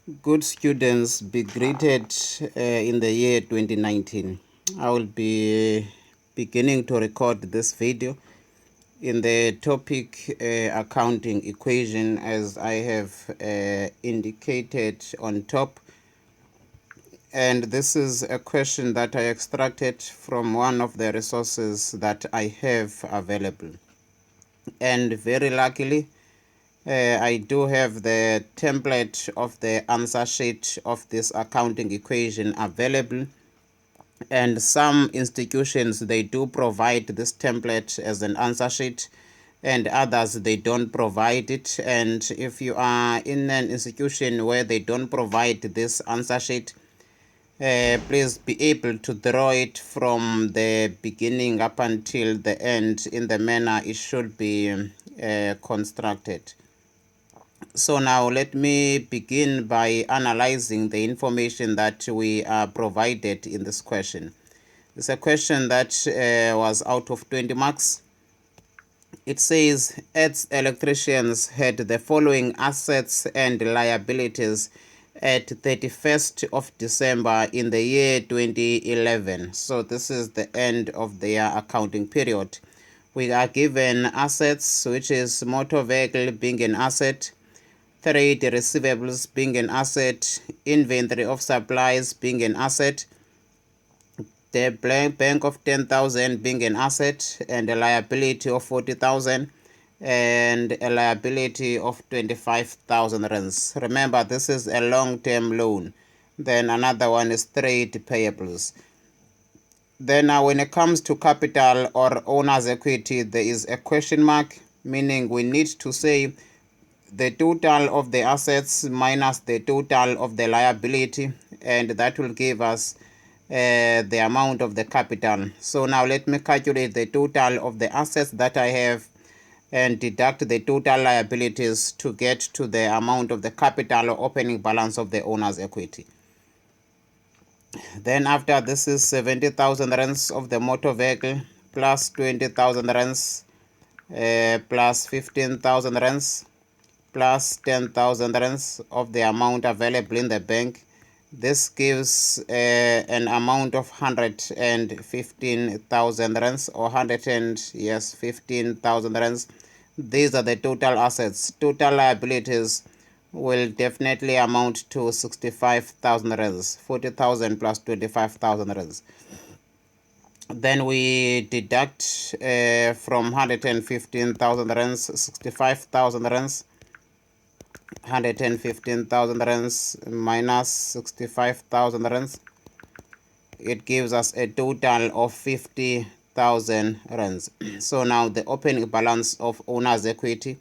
Good students, be greeted in the year 2019. I will be beginning to record this video in the topic accounting equation, as I have indicated on top. And this is a question that I extracted from one of the resources that I have available. And very luckily, I do have the template of the answer sheet of this accounting equation available, and some institutions, they do provide this template as an answer sheet, and others, they don't provide it. And if you are in an institution where they don't provide this answer sheet, please be able to draw it from the beginning up until the end in the manner it should be constructed. So now let me begin by analyzing the information that we are provided in this question. It's a question that was out of 20 marks. It says, Electricians had the following assets and liabilities at 31st of December in the year 2011. So this is the end of their accounting period. We are given assets, which is motor vehicle being an asset, trade receivables being an asset, inventory of supplies being an asset, the bank of 10,000 being an asset, and a liability of 40,000, and a liability of 25,000 rands. Remember, this is a long-term loan. Then another one is trade payables. Then when it comes to capital or owner's equity, there is a question mark, meaning we need to say the total of the assets minus the total of the liability, and that will give us the amount of the capital. So now let me calculate the total of the assets that I have and deduct the total liabilities to get to the amount of the capital or opening balance of the owner's equity. Then after, this is 70,000 rands of the motor vehicle plus 20,000 rands plus 15,000 rands plus 10,000 rands of the amount available in the bank. This gives an amount of 115,000 rands, or 15,000 rands. These are the total assets. Total liabilities will definitely amount to 65,000 rands, 40,000 plus 25,000 rands. Then we deduct from 115,000 rands 65,000 rands. 115,000 rands minus 65,000 rands, it gives us a total of 50,000 rands. So now the opening balance of owner's equity,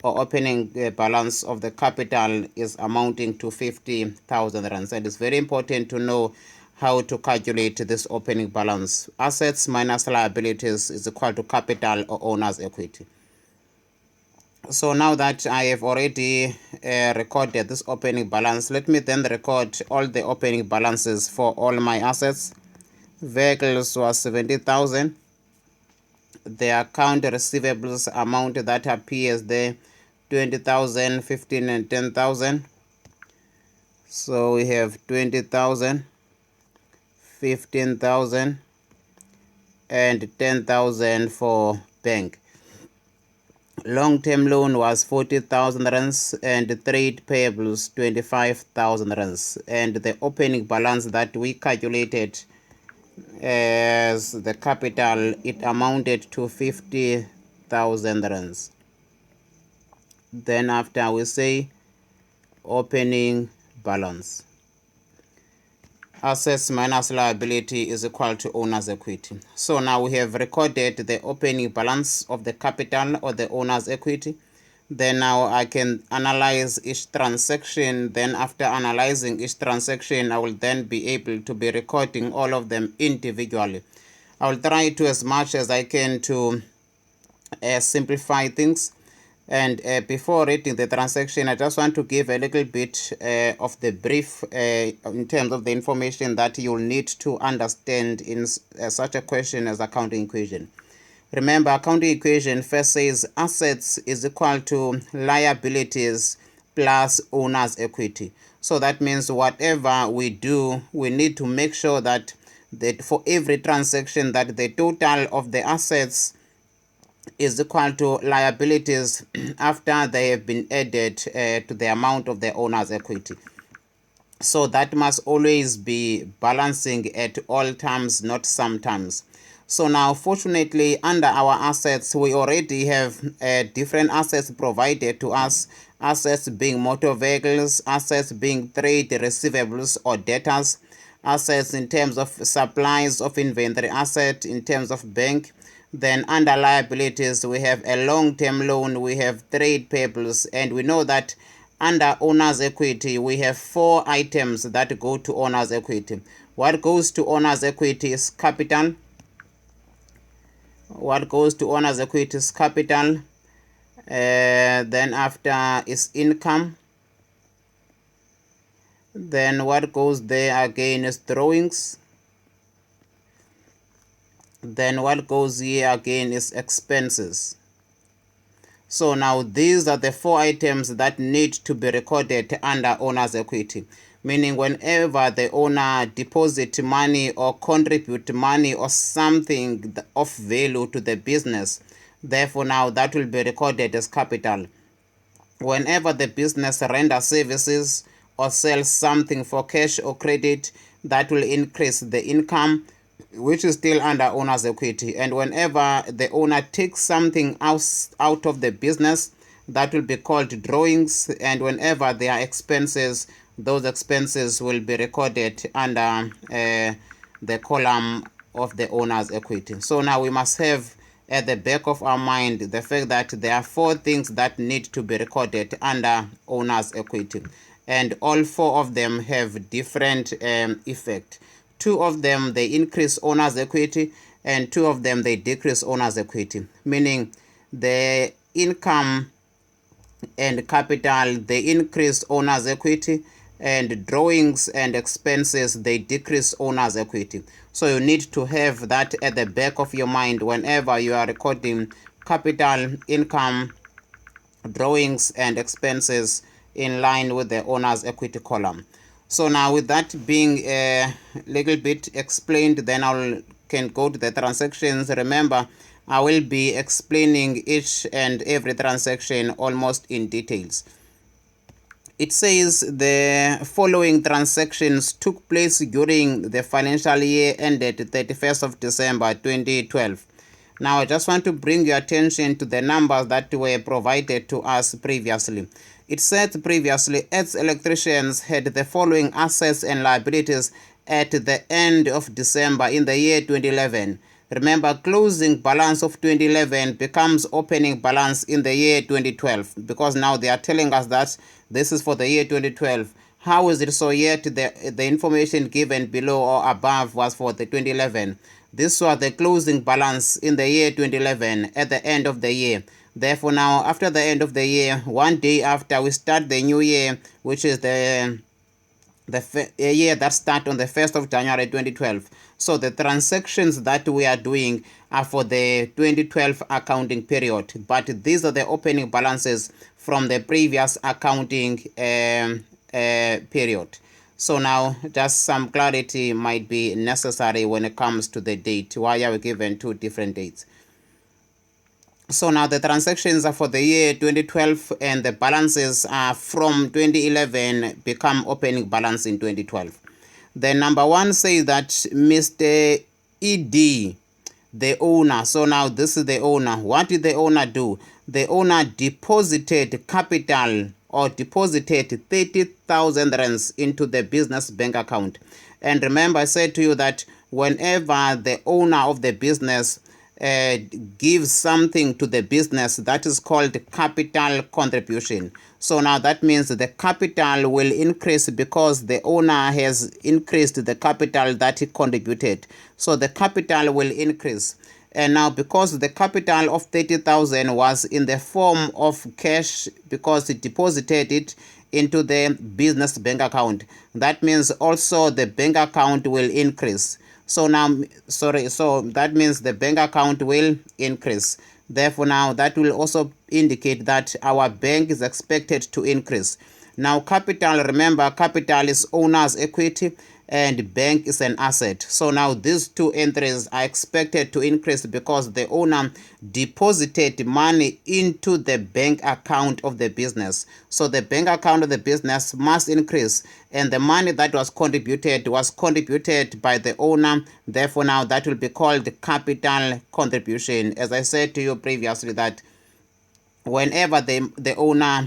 or opening balance of the capital, is amounting to 50,000 rands. And it's very important to know how to calculate this opening balance. Assets minus liabilities is equal to capital or owner's equity. So now that I have already recorded this opening balance, let me then record all the opening balances for all my assets. Vehicles was 70,000. The account receivables amount that appears there, 20,000, 15, and 10,000. So we have 20,000, 15,000, and 10,000 for bank. Long-term loan was 40,000 rands, and trade payables 25,000 rands. And the opening balance that we calculated as the capital, it amounted to 50,000 rands. Then after, we say opening balance. Assets minus liability is equal to owner's equity. So now we have recorded the opening balance of the capital or the owner's equity. Then now I can analyze each transaction. Then after analyzing each transaction, I will then be able to be recording all of them individually. I will try to, as much as I can, to simplify things. And before reading the transaction, I just want to give a little bit of the brief in terms of the information that you'll need to understand in such a question as accounting equation. Remember, accounting equation first says assets is equal to liabilities plus owner's equity. So that means whatever we do, we need to make sure that for every transaction that the total of the assets is equal to liabilities after they have been added to the amount of the owner's equity. So that must always be balancing at all times, not sometimes. So now, fortunately, under our assets, we already have different assets provided to us. Assets being motor vehicles, assets being trade receivables or debtors, assets in terms of supplies of inventory asset, in terms of bank. Then under liabilities, we have a long-term loan, we have trade payables, and we know that under owner's equity, we have 4 items that go to owner's equity. What goes to owner's equity is capital. What goes to owner's equity is capital. Then after is income. Then what goes there again is drawings. Then what goes here again is expenses. So now these are the 4 items that need to be recorded under owner's equity. Meaning whenever the owner deposits money or contribute money or something of value to the business, therefore now that will be recorded as capital. Whenever the business renders services or sells something for cash or credit, that will increase the income, which is still under owner's equity. And whenever the owner takes something out of the business, that will be called drawings. And whenever there are expenses, those expenses will be recorded under the column of the owner's equity. So now we must have at the back of our mind the fact that there are 4 things that need to be recorded under owner's equity. And all 4 of them have different effect. 2 of them, they increase owner's equity, and 2 of them, they decrease owner's equity. Meaning the income and capital, they increase owner's equity, and drawings and expenses, they decrease owner's equity. So you need to have that at the back of your mind whenever you are recording capital, income, drawings, and expenses in line with the owner's equity column. So now with that being a little bit explained, then I can go to the transactions. Remember, I will be explaining each and every transaction almost in details. It says the following transactions took place during the financial year ended 31st of December 2012. Now I just want to bring your attention to the numbers that were provided to us previously. It said previously, as Electricians had the following assets and liabilities at the end of December in the year 2011. Remember, closing balance of 2011 becomes opening balance in the year 2012, because now they are telling us that this is for the year 2012. How is it so? Yet the information given below or above was for the 2011. This was the closing balance in the year 2011 at the end of the year. Therefore, now after the end of the year, 1 day after we start the new year, which is the year that starts on the 1st of January 2012. So the transactions that we are doing are for the 2012 accounting period, but these are the opening balances from the previous accounting period. So now just some clarity might be necessary when it comes to the date. Why are we given 2 different dates? So now the transactions are for the year 2012, and the balances are from 2011 become opening balance in 2012. The number 1 says that Mr. E.D., the owner. So now this is the owner. What did the owner do? The owner deposited capital or deposited 30,000 rands into the business bank account. And remember, I said to you that whenever the owner of the business gives something to the business, that is called capital contribution. So now that means the capital will increase because the owner has increased the capital that he contributed. So the capital will increase. And now because the capital of 30,000 was in the form of cash because he deposited it into the business bank account, that means also the bank account will increase. So now, so that means the bank account will increase. Therefore, now that will also indicate that our bank is expected to increase. Now, capital, remember, capital is owner's equity and bank is an asset. So now these two entries are expected to increase because the owner deposited money into the bank account of the business. So the bank account of the business must increase, and the money that was contributed by the owner. Therefore, now that will be called capital contribution. As I said to you previously, that whenever the owner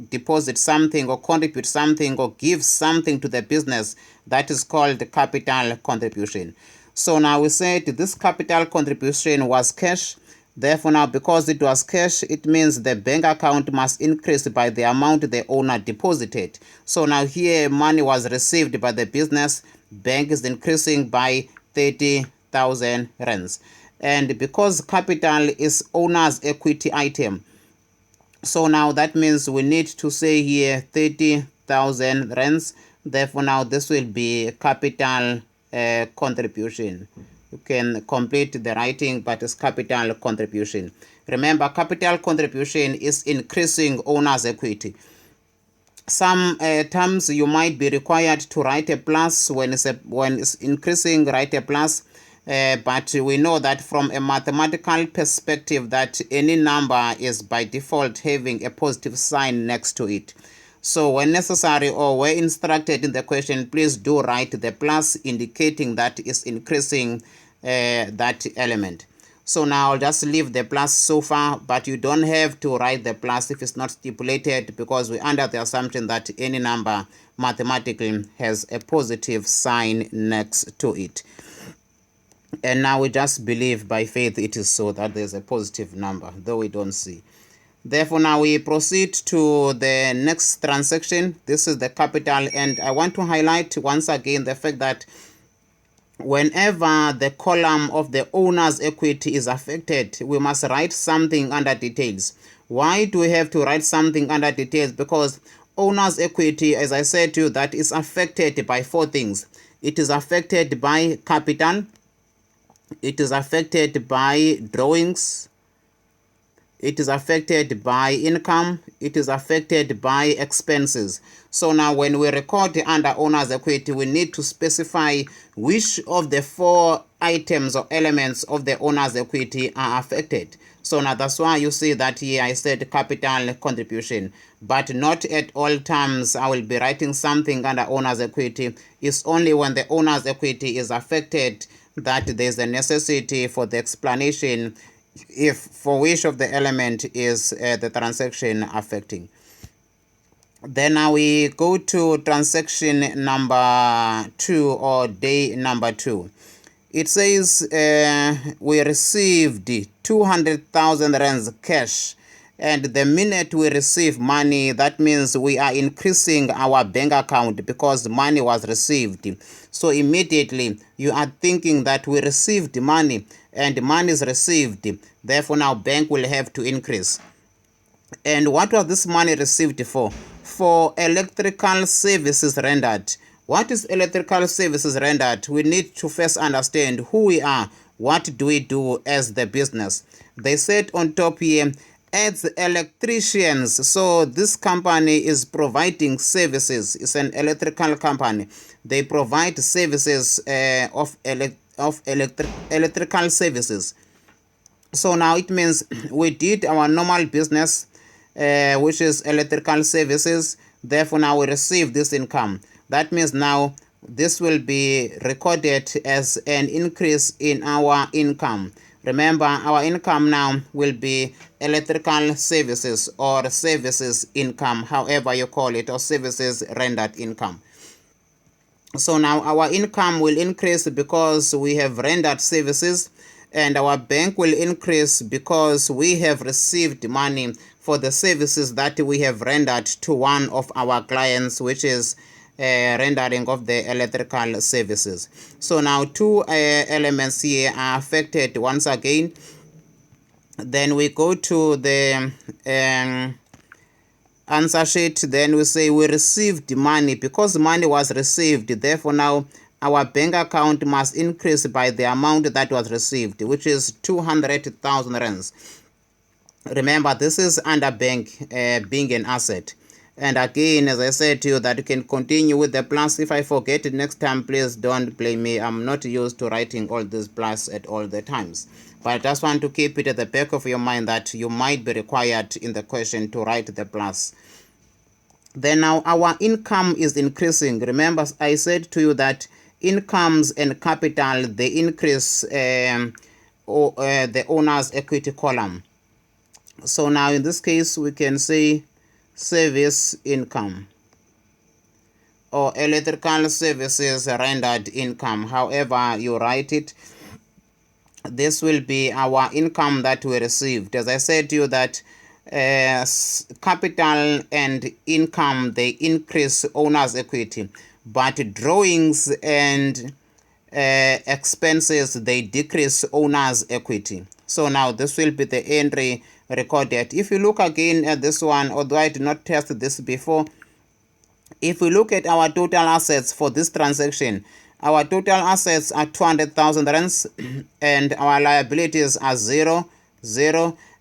deposits something or contributes something or gives something to the business, that is called the capital contribution. So now we said this capital contribution was cash. Therefore, now because it was cash, it means the bank account must increase by the amount the owner deposited. So now here money was received by the business, bank is increasing by 30,000 rands. And because capital is owner's equity item, so now that means we need to say here 30,000 rands. Therefore, now this will be capital contribution. You can complete the writing, but it's capital contribution. Remember, capital contribution is increasing owner's equity. Some terms you might be required to write a plus when it's increasing, write a plus. But we know that from a mathematical perspective that any number is by default having a positive sign next to it. So when necessary or when instructed in the question, please do write the plus indicating that is increasing that element. So now I'll just leave the plus so far, but you don't have to write the plus if it's not stipulated, because we're under the assumption that any number mathematically has a positive sign next to it. And now we just believe by faith it is so, that there's a positive number, though we don't see. Therefore, now we proceed to the next transaction. This is the capital, and I want to highlight once again the fact that whenever the column of the owner's equity is affected, we must write something under details. Why do we have to write something under details? Because owner's equity, as I said to you, that is affected by four things. It is affected by capital, it is affected by drawings, it is affected by income, it is affected by expenses. So now when we record under owner's equity, we need to specify which of the four items or elements of the owner's equity are affected. So now that's why you see that here I said capital contribution, but not at all times I will be writing something under owner's equity. It's only when the owner's equity is affected that there's a necessity for the explanation if for which of the element is the transaction affecting. Then now we go to transaction number 2 or day number 2. It says we received 200,000 rands cash, and the minute we receive money, that means we are increasing our bank account because money was received. So immediately you are thinking that we received money and money is received. Therefore now bank will have to increase. And what was this money received for? For electrical services rendered. What is electrical services rendered? We need to first understand who we are. What do we do as the business? They said on top here, as electricians. So this company is providing services. It's an electrical company. They provide services of electrical services. So now it means we did our normal business, which is electrical services. Therefore now we receive this income. That means now this will be recorded as an increase in our income. Remember, our income now will be electrical services or services income, however you call it, or services rendered income. So now our income will increase because we have rendered services, and our bank will increase because we have received money for the services that we have rendered to one of our clients, which is rendering of the electrical services. So now two elements here are affected once again. Then we go to the answer sheet. Then we say we received money. Because money was received, therefore now our bank account must increase by the amount that was received, which is 200,000 rands. Remember, this is under bank being an asset. And again, as I said to you, that you can continue with the plus. If I forget it next time, please don't blame me. I'm not used to writing all these plus at all the times. But I just want to keep it at the back of your mind that you might be required in the question to write the plus. Then now our income is increasing. Remember, I said to you that incomes and capital, they increase the owner's equity column. So now in this case, we can say service income or electrical services rendered income. However you write it, this will be our income that we received. As I said to you that capital and income, they increase owner's equity, but drawings and expenses, they decrease owner's equity. So now this will be the entry recorded. If you look again at this one, although I did not test this before, if we look at our total assets for this transaction, our total assets are 200,000 rands and our liabilities are 0,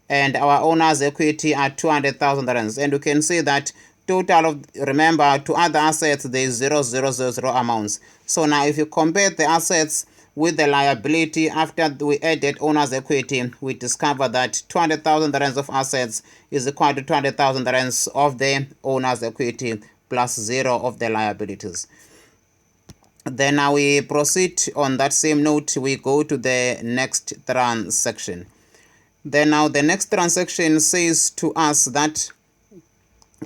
and our owner's equity are 200,000 rands. And you can see that total of, remember, to other assets, there is 0, amounts. So now if you compare the assets with the liability after we added owner's equity, we discover that 200,000 rands of assets is equal to 200,000 rands of the owner's equity plus 0 of the liabilities. Then now we proceed on that same note, we go to the next transaction. Then now the next transaction says to us that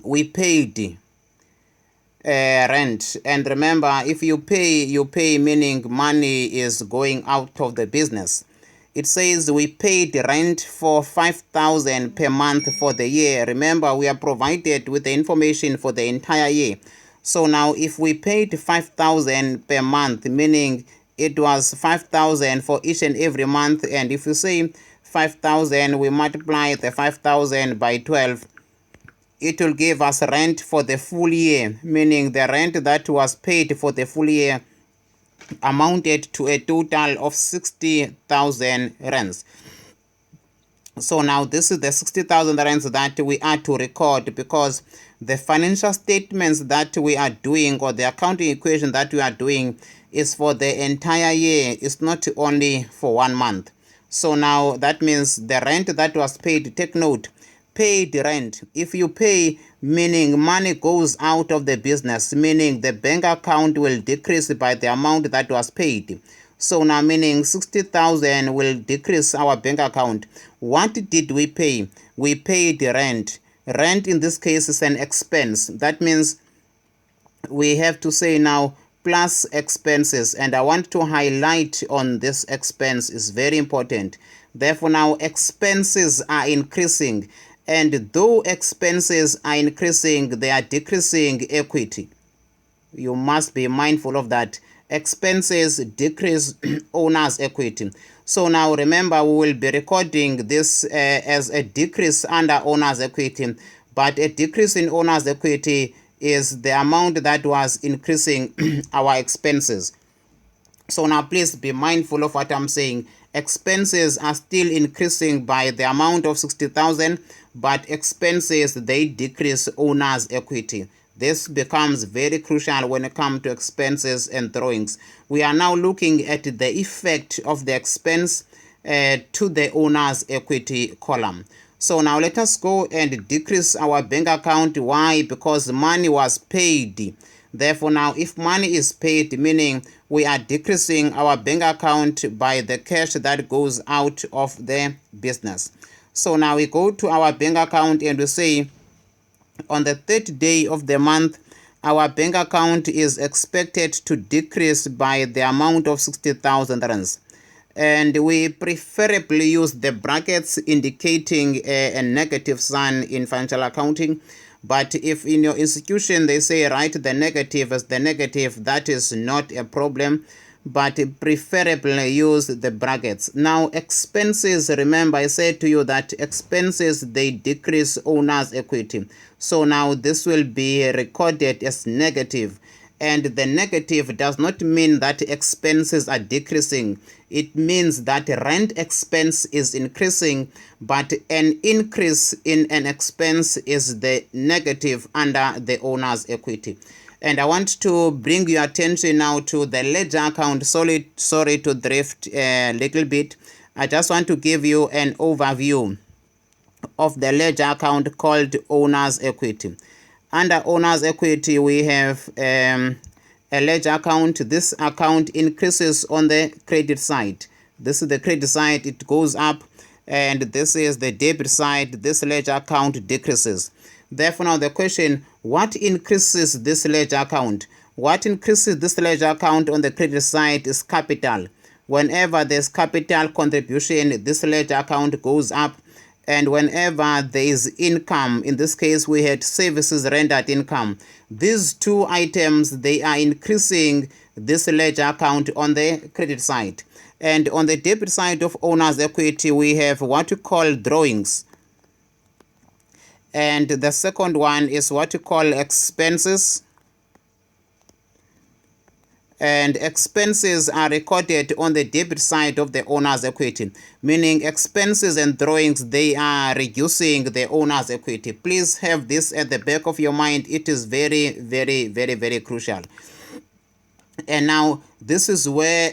we paid rent. And remember, if you pay meaning money is going out of the business. It says we paid rent for 5,000 per month for the year. Remember, we are provided with the information for the entire year. So now if we paid 5,000 per month, meaning it was 5,000 for each and every month, and if you say 5,000, we multiply the 5,000 by 12, it will give us rent for the full year, meaning the rent that was paid for the full year amounted to a total of 60,000 rands. So now this is the 60,000 rands that we are to record, because the financial statements that we are doing, or the accounting equation that we are doing, is for the entire year. It's not only for 1 month. So now that means the rent that was paid, take note, paid rent. If you pay, meaning money goes out of the business, meaning the bank account will decrease by the amount that was paid. So now meaning 60,000 will decrease our bank account. What did we pay? We paid rent. Rent in this case is an expense. That means we have to say now plus expenses, and I want to highlight on this expense is very important. Therefore now expenses are increasing, and though expenses are increasing, they are decreasing equity. You must be mindful of that. Expenses decrease owner's equity. So now remember, we will be recording this as a decrease under owner's equity, but a decrease in owner's equity is the amount that was increasing our expenses. So now please be mindful of what I'm saying. Expenses are still increasing by the amount of 60,000, but expenses, they decrease owner's equity. This becomes very crucial when it comes to expenses and drawings. We are now looking at the effect of the expense to the owner's equity column. So now let us go and decrease our bank account. Why? Because money was paid. Therefore now if money is paid, meaning we are decreasing our bank account by the cash that goes out of the business. So now we go to our bank account and we say, on the 3rd day of the month, our bank account is expected to decrease by the amount of 60,000 rands. And we preferably use the brackets indicating a negative sign in financial accounting. But if in your institution they say write the negative as the negative, that is not a problem. But preferably use the brackets. Now expenses, remember I said to you that expenses, they decrease owner's equity. So now this will be recorded as negative. and the negative does not mean that expenses are decreasing. It means that rent expense is increasing, but an increase in an expense is the negative under the owner's equity. And I want to bring your attention now to the ledger account. Sorry to drift a little bit. I just want to give you an overview of the ledger account called owner's equity. Under owner's equity, we have a ledger account. This account increases on the credit side. This is the credit side, it goes up, and this is the debit side. This ledger account decreases. Therefore, now the question, what increases this ledger account? What increases this ledger account on the credit side is capital. Whenever there's capital contribution, this ledger account goes up. And whenever there is income, in this case we had services rendered income, these two items, they are increasing this ledger account on the credit side. And on the debit side of owner's equity, we have what we call drawings. And the second one is what we call expenses. And expenses are recorded on the debit side of the owner's equity, meaning expenses and drawings, they are reducing the owner's equity. Please have this at the back of your mind. It is very, very, very, very crucial. And now this is where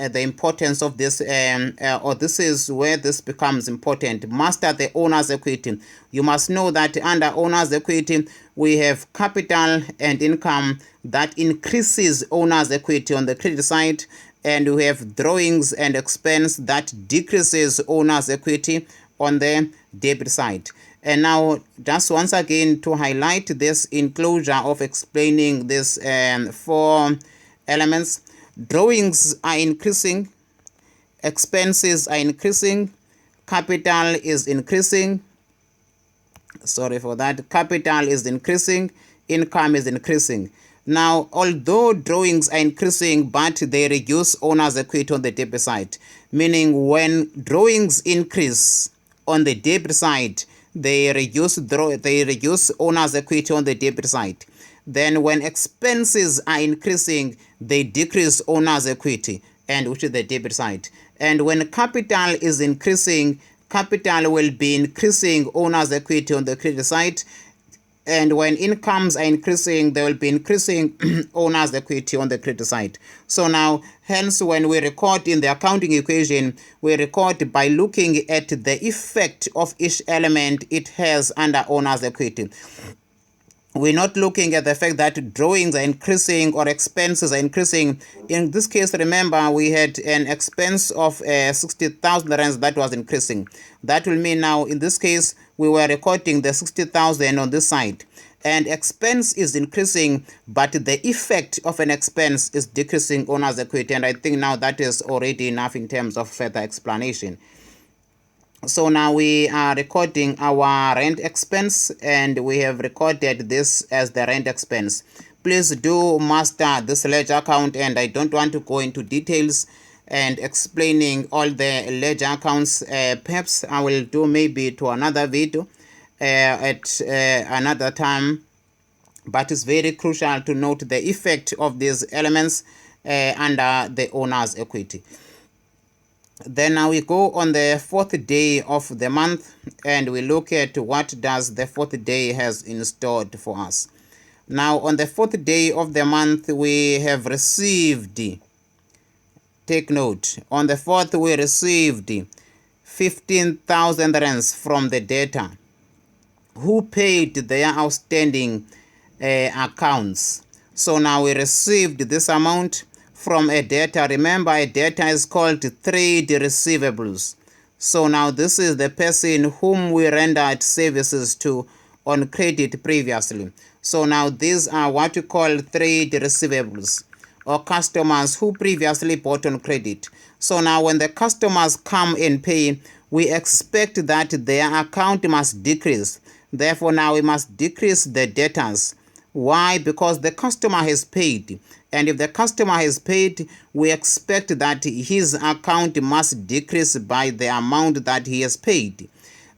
the importance of this, or this is where this becomes important. Master the owner's equity. You must know that under owner's equity, we have capital and income that increases owner's equity on the credit side, and we have drawings and expense that decreases owner's equity on the debit side. And now, just once again, to highlight this enclosure of explaining this four elements, drawings are increasing, expenses are increasing, capital is increasing, capital is increasing, income is increasing. Now, although drawings are increasing, but they reduce owner's equity on the debit side, meaning when drawings increase on the debit side, they reduce owner's equity on the debit side. Then when expenses are increasing, they decrease owner's equity, and which is the debit side. And when capital is increasing, capital will be increasing owner's equity on the credit side. And when incomes are increasing, they will be increasing owner's equity on the credit side. So now, hence, when we record in the accounting equation, we record by looking at the effect of each element it has under owner's equity. We're not looking at the fact that drawings are increasing or expenses are increasing. In this case, remember, we had an expense of 60,000 rands that was increasing. That will mean now, in this case, we were recording the 60,000 on this side. And expense is increasing, but the effect of an expense is decreasing owner's equity. And I think now that is already enough in terms of further explanation. So now we are recording our rent expense, and we have recorded this as the rent expense. Please do master this ledger account, and I don't want to go into details and explaining all the ledger accounts. Perhaps I will do maybe to another video at another time, but it's very crucial to note the effect of these elements under the owner's equity. Then now we go on the fourth day of the month, and we look at what does the fourth day has in store for us. Now on the fourth day of the month, we have received, take note, on the fourth we received 15,000 rands from the debtor who paid their outstanding accounts. So now we received this amount from a debtor. Remember, a debtor is called trade receivables. So now this is the person whom we rendered services to on credit previously. So now these are what we call trade receivables, or customers who previously bought on credit. So now when the customers come and pay, we expect that their account must decrease. Therefore, now we must decrease the debtors. Why? Because the customer has paid. And if the customer has paid, we expect that his account must decrease by the amount that he has paid.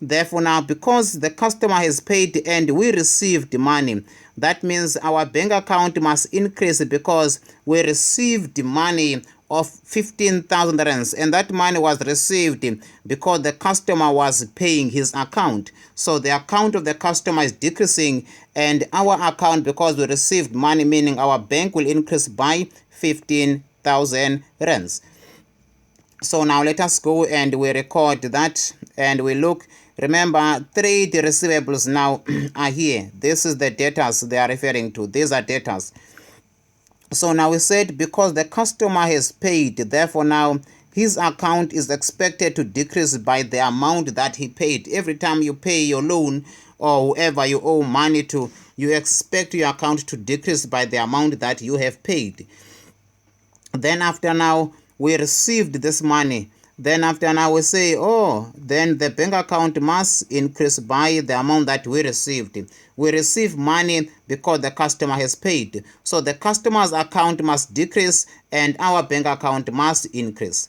Therefore, now, because the customer has paid and we received money, That means our bank account must increase because we received money of 15,000 rands, and that money was received because the customer was paying his account. So the account of the customer is decreasing, and our account, because we received money, meaning our bank will increase by 15,000 rands. So now let us go and we record that and we look. Remember, trade receivables now are here. This is the debtors they are referring to. These are debtors. So now we said because the customer has paid, therefore now his account is expected to decrease by the amount that he paid. Every time you pay your loan or whoever you owe money to, you expect your account to decrease by the amount that you have paid. Then after now we received this money. Then after now we say, oh, then the bank account must increase by the amount that we received. We receive money because the customer has paid. So the customer's account must decrease and our bank account must increase.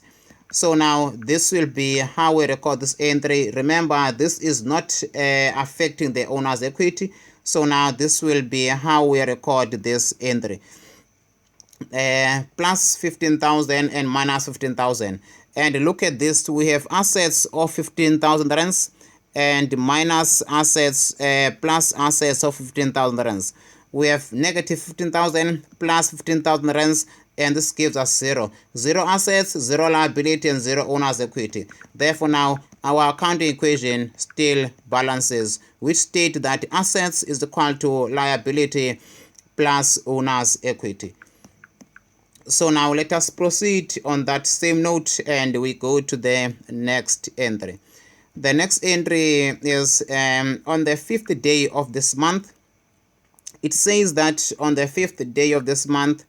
So now this will be how we record this entry. Remember, this is not affecting the owner's equity. So now this will be how we record this entry. Plus 15,000 and minus 15,000. And look at this, we have assets of 15,000 rands and minus assets plus assets of 15,000 rands. We have negative 15,000 plus 15,000 rands, and this gives us 0. 0 assets, 0 liability, and 0 owner's equity. Therefore now our accounting equation still balances, which state that assets is equal to liability plus owner's equity. So now let us proceed on that same note and we go to the next entry. The next entry is on the 5th day of this month. It says that on the 5th day of this month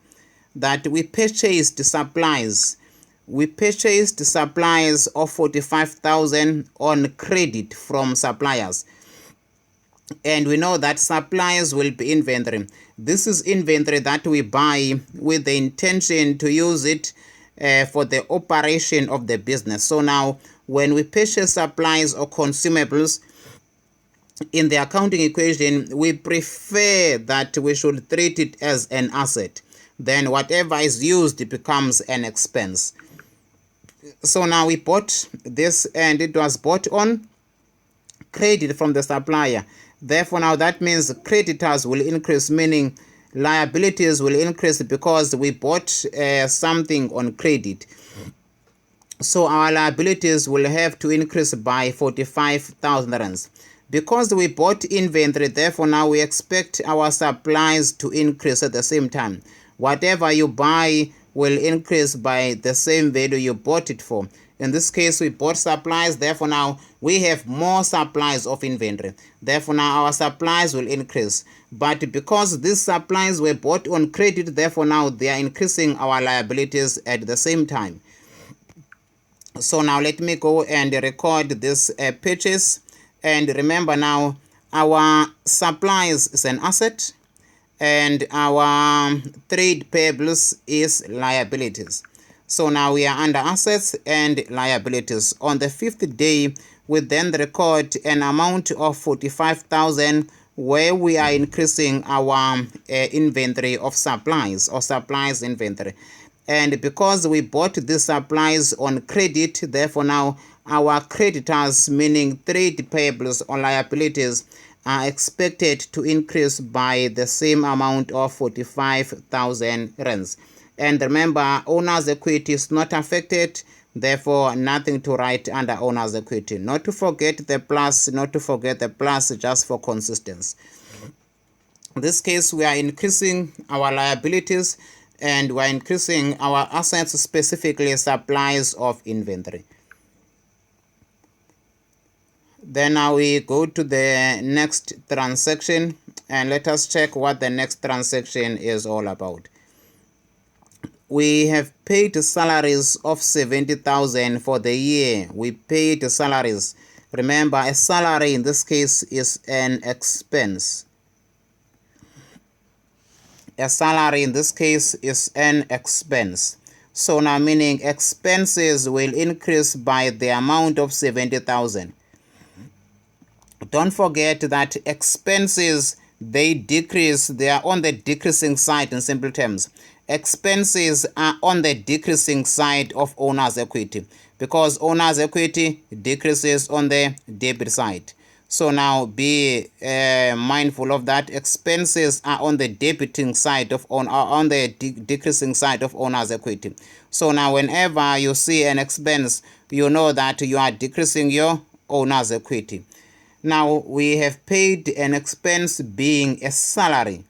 that we purchased supplies. We purchased supplies of 45,000 on credit from suppliers. And we know that supplies will be inventory. This is inventory that we buy with the intention to use it for the operation of the business. So now when we purchase supplies or consumables, in the accounting equation, we prefer that we should treat it as an asset. Then whatever is used becomes an expense. So now we bought this and it was bought on credit from the supplier. Therefore now that means creditors will increase, meaning liabilities will increase because we bought something on credit. So our liabilities will have to increase by 45,000 rands. Because we bought inventory, therefore now we expect our supplies to increase at the same time. Whatever you buy will increase by the same value you bought it for. In this case, we bought supplies, therefore now we have more supplies of inventory. Therefore now our supplies will increase. But because these supplies were bought on credit, therefore now they are increasing our liabilities at the same time. So now let me go and record this purchase. And remember now, our supplies is an asset and our trade payables is liabilities. So now we are under assets and liabilities. On the 5th day, we then record an amount of 45,000 where we are increasing our inventory of supplies or supplies inventory. And because we bought these supplies on credit, therefore now our creditors, meaning trade payables or liabilities, are expected to increase by the same amount of 45,000 rands. And remember, owner's equity is not affected, therefore nothing to write under owner's equity. Not to forget the plus, just for consistency. In this case, we are increasing our liabilities and we are increasing our assets, specifically supplies of inventory. Then now we go to the next transaction and let us check what the next transaction is all about. We have paid salaries of 70,000 for the year. We paid salaries. Remember, a salary in this case is an expense. A salary in this case is an expense. So now meaning expenses will increase by the amount of 70,000. Don't forget that expenses they decrease, they are on the decreasing side in simple terms. Expenses are on the decreasing side of owner's equity because owner's equity decreases on the debit side. So now be mindful of that. Expenses are on the debiting side of on the decreasing side of owner's equity. So now whenever you see an expense, you know that you are decreasing your owner's equity. Now we have paid an expense being a salary.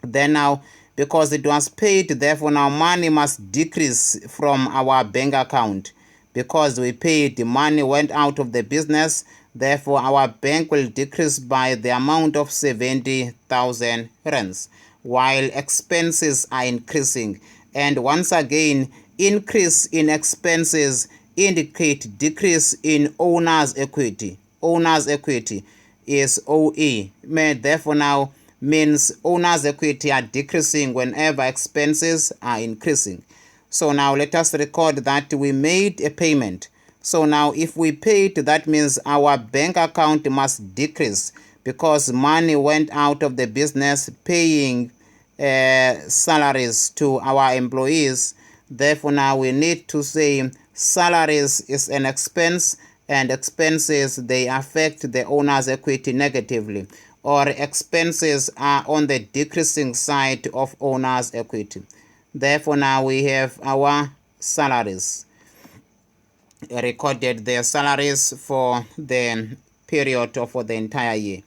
Then now, because it was paid, therefore now money must decrease from our bank account. Because we paid, the money went out of the business, therefore our bank will decrease by the amount of 70,000 rands, while expenses are increasing. And once again, increase in expenses indicate decrease in owner's equity. Owner's equity is OE. Therefore now means owner's equity are decreasing whenever expenses are increasing. So now let us record that we made a payment. So now if we paid, that means our bank account must decrease because money went out of the business paying salaries to our employees. Therefore now we need to say salaries is an expense, and expenses, they affect the owner's equity negatively, or expenses are on the decreasing side of owner's equity. Therefore now we have our salaries recorded, their salaries for the period or for the entire year.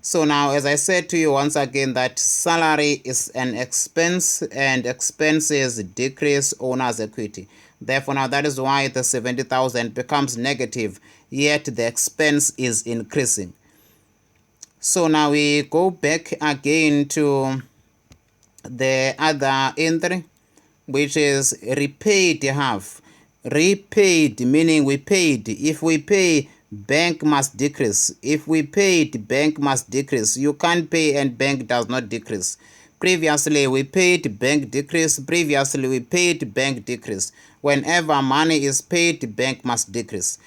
So now, as I said to you once again, that salary is an expense and expenses decrease owner's equity. Therefore, now that is why the 70,000 becomes negative, yet the expense is increasing. So now we go back again to the other entry, which is repaid half. Repaid meaning we paid. If we pay, bank must decrease. If we paid, bank must decrease. You can't pay and bank does not decrease. Previously we paid, bank decrease. Previously we paid, bank decrease. Whenever money is paid, bank must decrease.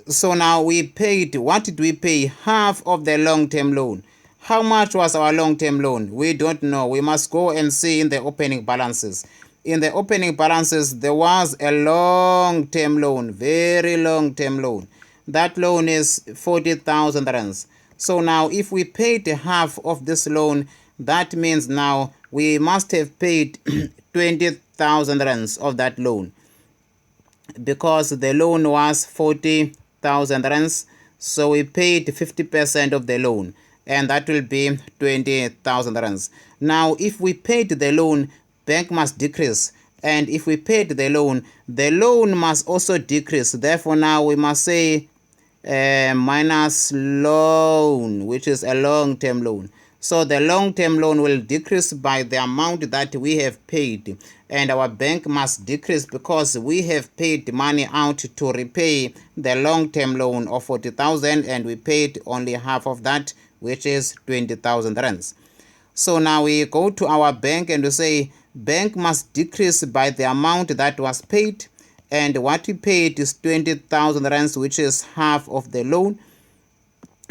So now we paid, what did we pay? Half of the long-term loan. How much was our long-term loan? We don't know. We must go and see in the opening balances. In the opening balances, there was a long-term loan, very long-term loan. That loan is 40,000 rands. So now if we paid half of this loan, that means now we must have paid 20,000 rands of that loan, because the loan was 40,000 rands. So we paid 50% of the loan, and that will be 20,000 rands. Now if we paid the loan, bank must decrease, and if we paid the loan must also decrease. Therefore now we must say minus loan, which is a long-term loan. So the long-term loan will decrease by the amount that we have paid, and our bank must decrease because we have paid money out to repay the long-term loan of 40,000, and we paid only half of that, which is 20,000 rands. So now we go to our bank and we say bank must decrease by the amount that was paid, and what we paid is 20,000 rands, which is half of the loan.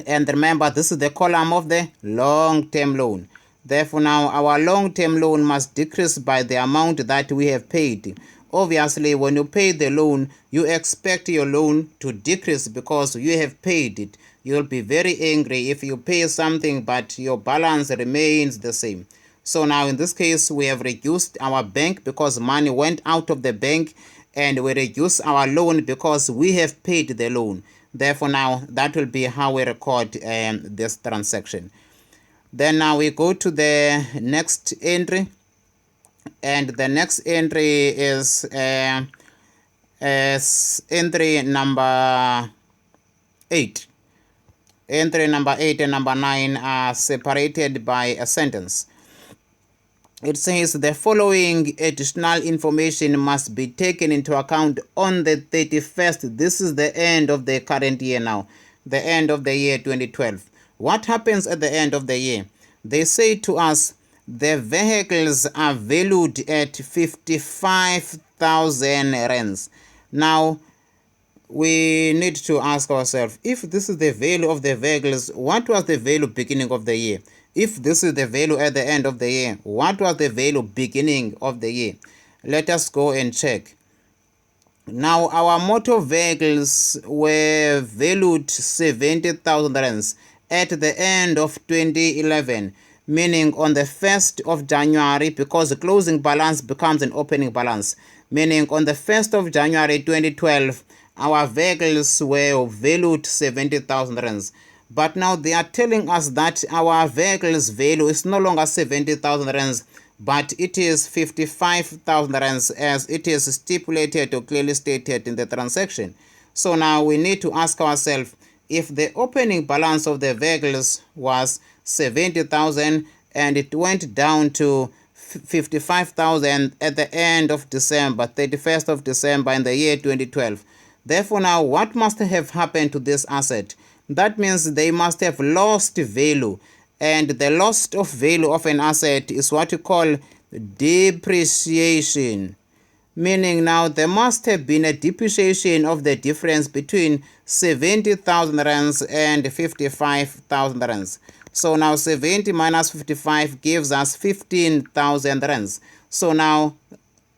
And remember, this is the column of the long-term loan. Therefore now our long-term loan must decrease by the amount that we have paid. Obviously when you pay the loan, you expect your loan to decrease because you have paid it. You'll be very angry if you pay something but your balance remains the same. So now in this case we have reduced our bank because money went out of the bank, and we reduce our loan because we have paid the loan. Therefore now that will be how we record this transaction. Then now we go to the next entry, and the next entry is entry number 8. Entry number 8 and number 9 are separated by a sentence. It says the following additional information must be taken into account on the 31st. This is the end of the current year now, the end of the year 2012. What happens at the end of the year? They say to us the vehicles are valued at 55,000 rands. Now, we need to ask ourselves, if this is the value of the vehicles, what was the value beginning of the year? If this is the value at the end of the year, what was the value beginning of the year? Let us go and check. Now, our motor vehicles were valued 70,000 rands at the end of 2011, meaning on the 1st of January, because the closing balance becomes an opening balance, meaning on the 1st of January 2012, our vehicles were valued 70,000 rands. But now they are telling us that our vehicles value is no longer 70,000 rands, but it is 55,000 rands, as it is stipulated or clearly stated in the transaction. So now we need to ask ourselves, if the opening balance of the vehicles was 70,000 and it went down to 55,000 at the end of December, 31st of December in the year 2012. Therefore, now what must have happened to this asset? That means they must have lost value, and the loss of value of an asset is what you call depreciation. Meaning now there must have been a depreciation of the difference between 70,000 rands and 55,000 rands. So now 70 minus 55 gives us 15,000 rands. So now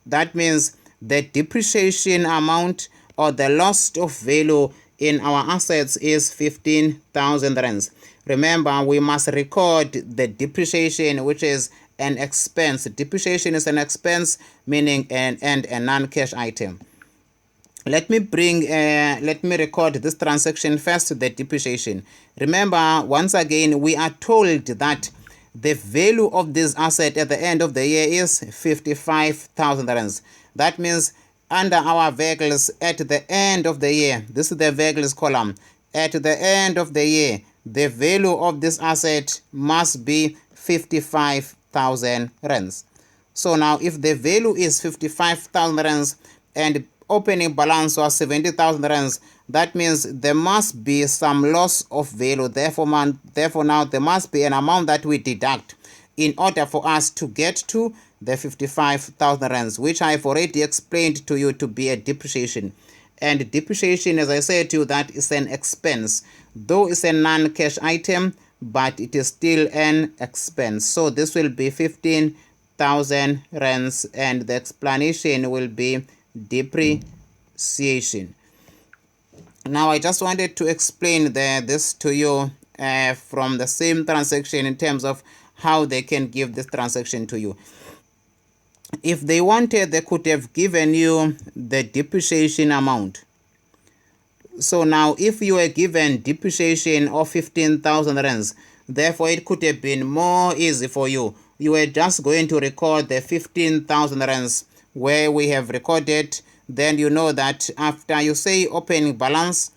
that means the depreciation amount or the loss of value in our assets is 15,000 rands. Remember, we must record the depreciation, which is an expense. Depreciation is an expense, meaning a non-cash item. Let me record this transaction first, the depreciation. Remember, once again, we are told that the value of this asset at the end of the year is 55,000 rands. That means under our vehicles at the end of the year, this is the vehicles column, at the end of the year, the value of this asset must be 55,000 rands. So now if the value is 55,000 rands and opening balance was 70,000 rands, that means there must be some loss of value. Therefore now there must be an amount that we deduct in order for us to get to the 55,000 rands, which I have already explained to you to be a depreciation. And depreciation, as I said to you, that is an expense. Though it's a non-cash item, but it is still an expense. So this will be 15,000 rands, and the explanation will be depreciation. Now I just wanted to explain this to you from the same transaction in terms of how they can give this transaction to you. If they wanted, they could have given you the depreciation amount. So now if you were given depreciation of 15,000 rands, therefore it could have been more easy for you. You were just going to record the 15,000 rands where we have recorded. Then you know that after you say opening balance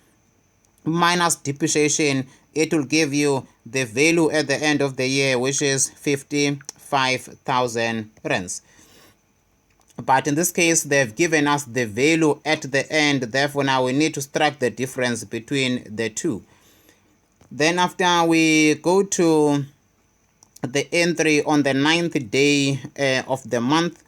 minus depreciation, it will give you the value at the end of the year, which is 55,000 rands. But in this case, they've given us the value at the end. Therefore, now we need to subtract the difference between the two. Then after we go to the entry on the 9th day of the month,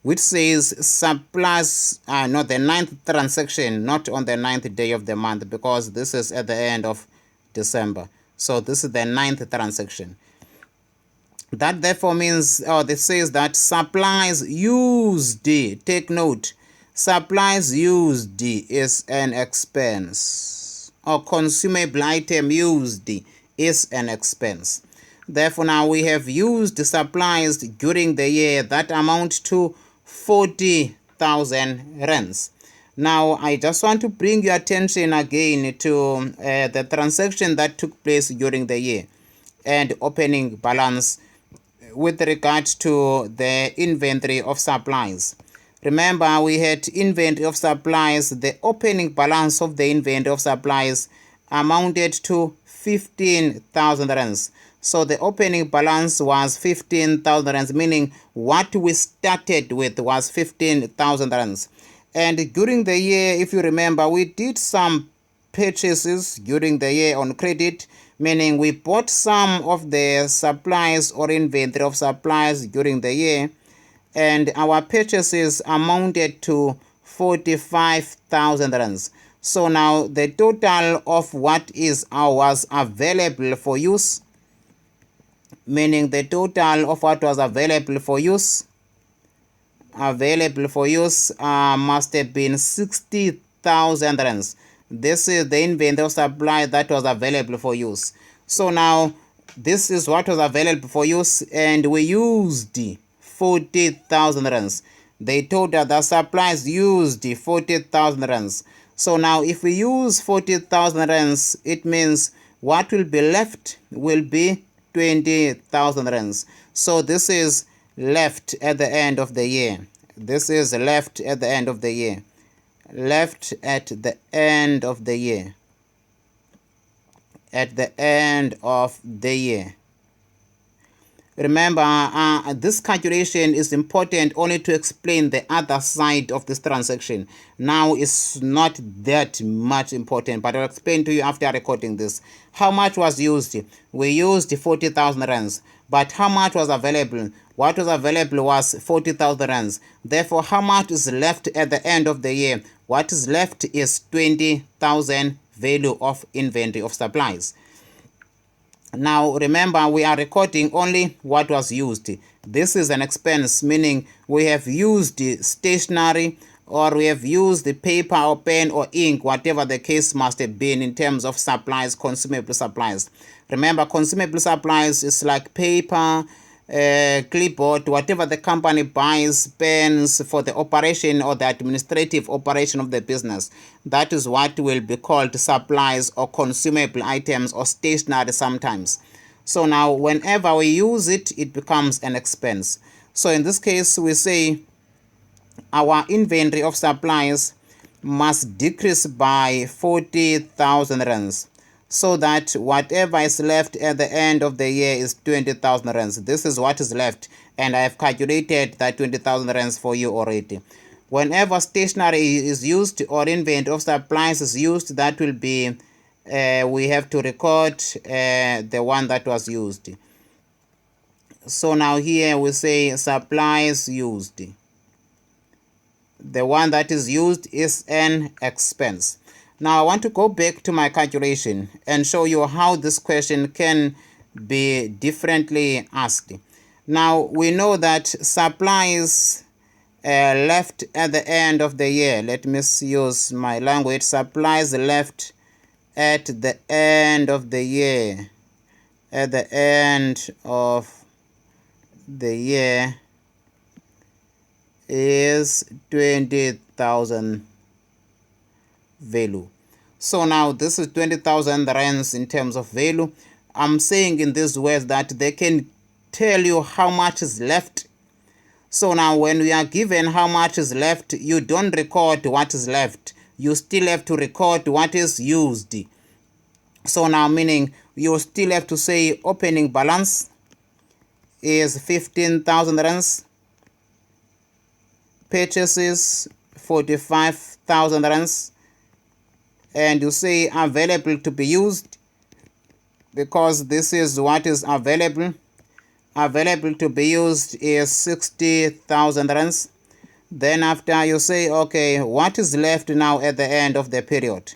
which says surplus, not the 9th transaction, not on the 9th day of the month, because this is at the end of December. So this is the 9th transaction. That therefore means, this says that supplies used, take note, supplies used is an expense, or consumable item used is an expense. Therefore now we have used supplies during the year that amount to 40,000 rands. Now I just want to bring your attention again to the transaction that took place during the year and opening balance with regard to the inventory of supplies. Remember, we had inventory of supplies. The opening balance of the inventory of supplies amounted to 15,000 rands. So the opening balance was 15,000 rands, meaning what we started with was 15,000 rands. And during the year, if you remember, we did some purchases during the year on credit, meaning we bought some of the supplies or inventory of supplies during the year, and our purchases amounted to 45,000 rands. So now the total of what was available for use, meaning the total of what was available for use must have been 60,000 rands. This is the inventory of supply that was available for use. So now this is what was available for use, and we used 40,000 rands. They told us the supplies used 40,000 rands. So now if we use 40,000 rands, it means what will be left will be 20,000 rands. So this is left at the end of the year. This is left at the end of the year. Left at the end of the year. At the end of the year. Remember, this calculation is important only to explain the other side of this transaction. Now it's not that much important, but I'll explain to you after recording this. How much was used? We used 40,000 rands. But how much was available? What was available was 40,000 rands. Therefore, how much is left at the end of the year? What is left is 20,000 value of inventory of supplies. Now remember, we are recording only what was used. This is an expense, meaning we have used stationery, or we have used the paper or pen or ink, whatever the case must have been in terms of supplies, consumable supplies. Remember, consumable supplies is like paper, clipboard, whatever the company buys, pens for the operation or the administrative operation of the business. That is what will be called supplies or consumable items or stationery sometimes. So now whenever we use it, it becomes an expense. So in this case, we say our inventory of supplies must decrease by 40,000 rands, so that whatever is left at the end of the year is 20,000 rands. This is what is left, and I have calculated that 20,000 rands for you already. Whenever stationery is used or inventory of supplies is used, that will be, we have to record the one that was used. So now here we say supplies used. The one that is used is an expense. Now I want to go back to my calculation and show you how this question can be differently asked. Now we know that supplies left at the end of the year. Let me use my language. Supplies left at the end of the year. At the end of the year is 20,000 value. So now this is 20,000 rands in terms of value. I'm saying in these words that they can tell you how much is left. So now when we are given how much is left, you don't record what is left. You still have to record what is used. So now meaning you still have to say opening balance is 15,000 rands. Purchases 45,000 rands. And you say available to be used, because this is what is available. Available to be used is 60,000 rands. Then after you say, okay, what is left now at the end of the period?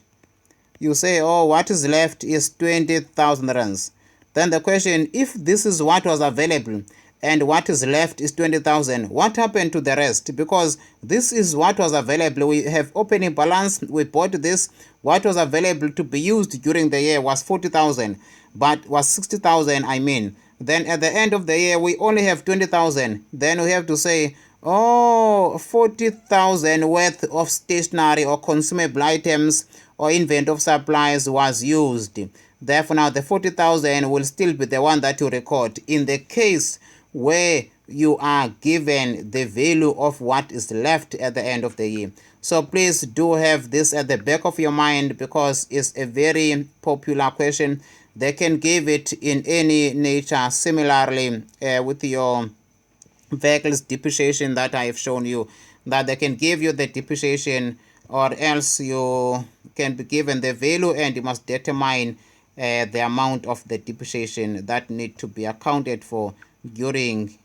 You say, oh, what is left is 20,000 rands. Then the question, if this is what was available and what is left is 20,000, what happened to the rest? Because this is what was available. We have opening balance. We bought this. What was available to be used during the year was 40,000, but was 60,000, I mean. Then at the end of the year, we only have 20,000. Then we have to say, oh, 40,000 worth of stationery or consumable items or inventory of supplies was used. Therefore, now the 40,000 will still be the one that you record in the case where you are given the value of what is left at the end of the year. So please do have this at the back of your mind, because it's a very popular question. They can give it in any nature. Similarly, with your vehicles depreciation that I have shown you, that they can give you the depreciation, or else you can be given the value and you must determine the amount of the depreciation that need to be accounted for during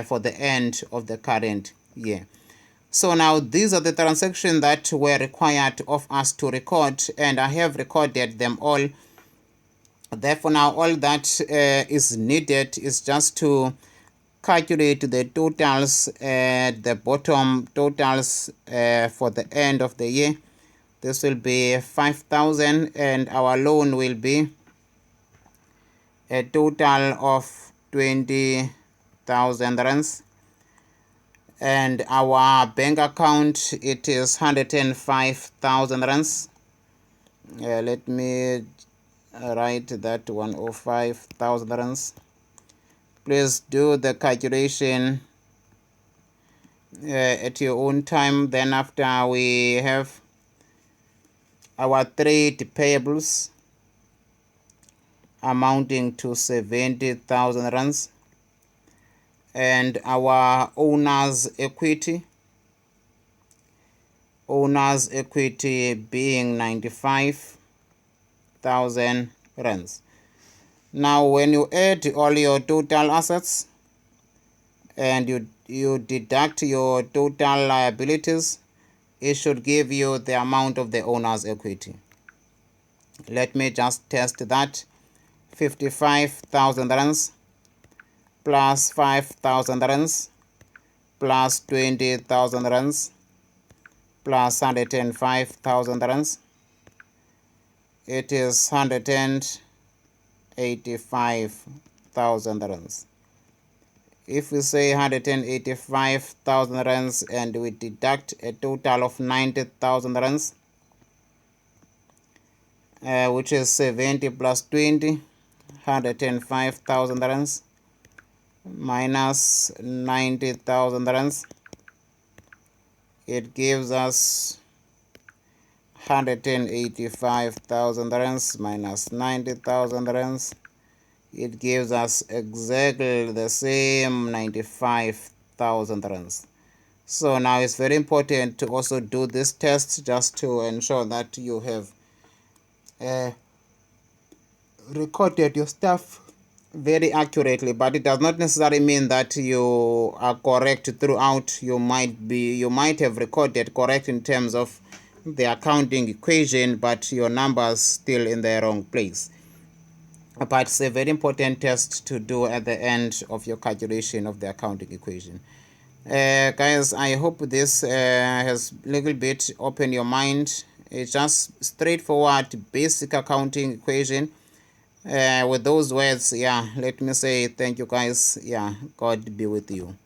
for the end of the current year. So now these are the transactions that were required of us to record, and I have recorded them all. Therefore, now all that is needed is just to calculate the totals at the bottom, totals for the end of the year. This will be 5,000, and our loan will be a total of 20,000 rands. And our bank account, it is 105,000 rands. Let me write that 105,000 rands. Please do the calculation at your own time. Then after we have our trade payables amounting to 70,000 rands, and our owner's equity being 95,000 rands. Now when you add all your total assets and you deduct your total liabilities, it should give you the amount of the owner's equity. Let me just test that. 55,000 rands plus 5,000 rands plus 20,000 rands plus 105,000 rands. It is 185,000 rands. If we say 185,000 rands and we deduct a total of 90,000 rands, which is 70 plus 20, 105,000 rands minus 90,000 rands, it gives us 185,000 rands minus 90,000 rands. It gives us exactly the same 95,000 rands. So now it's very important to also do this test just to ensure that you have recorded your stuff very accurately, but it does not necessarily mean that you are correct throughout. You might have recorded correct in terms of the accounting equation, but your numbers still in the wrong place. But it's a very important test to do at the end of your calculation of the accounting equation. Guys, I hope this has a little bit opened your mind. It's just straightforward basic accounting equation. With those words, yeah, let me say thank you guys. Yeah, God be with you.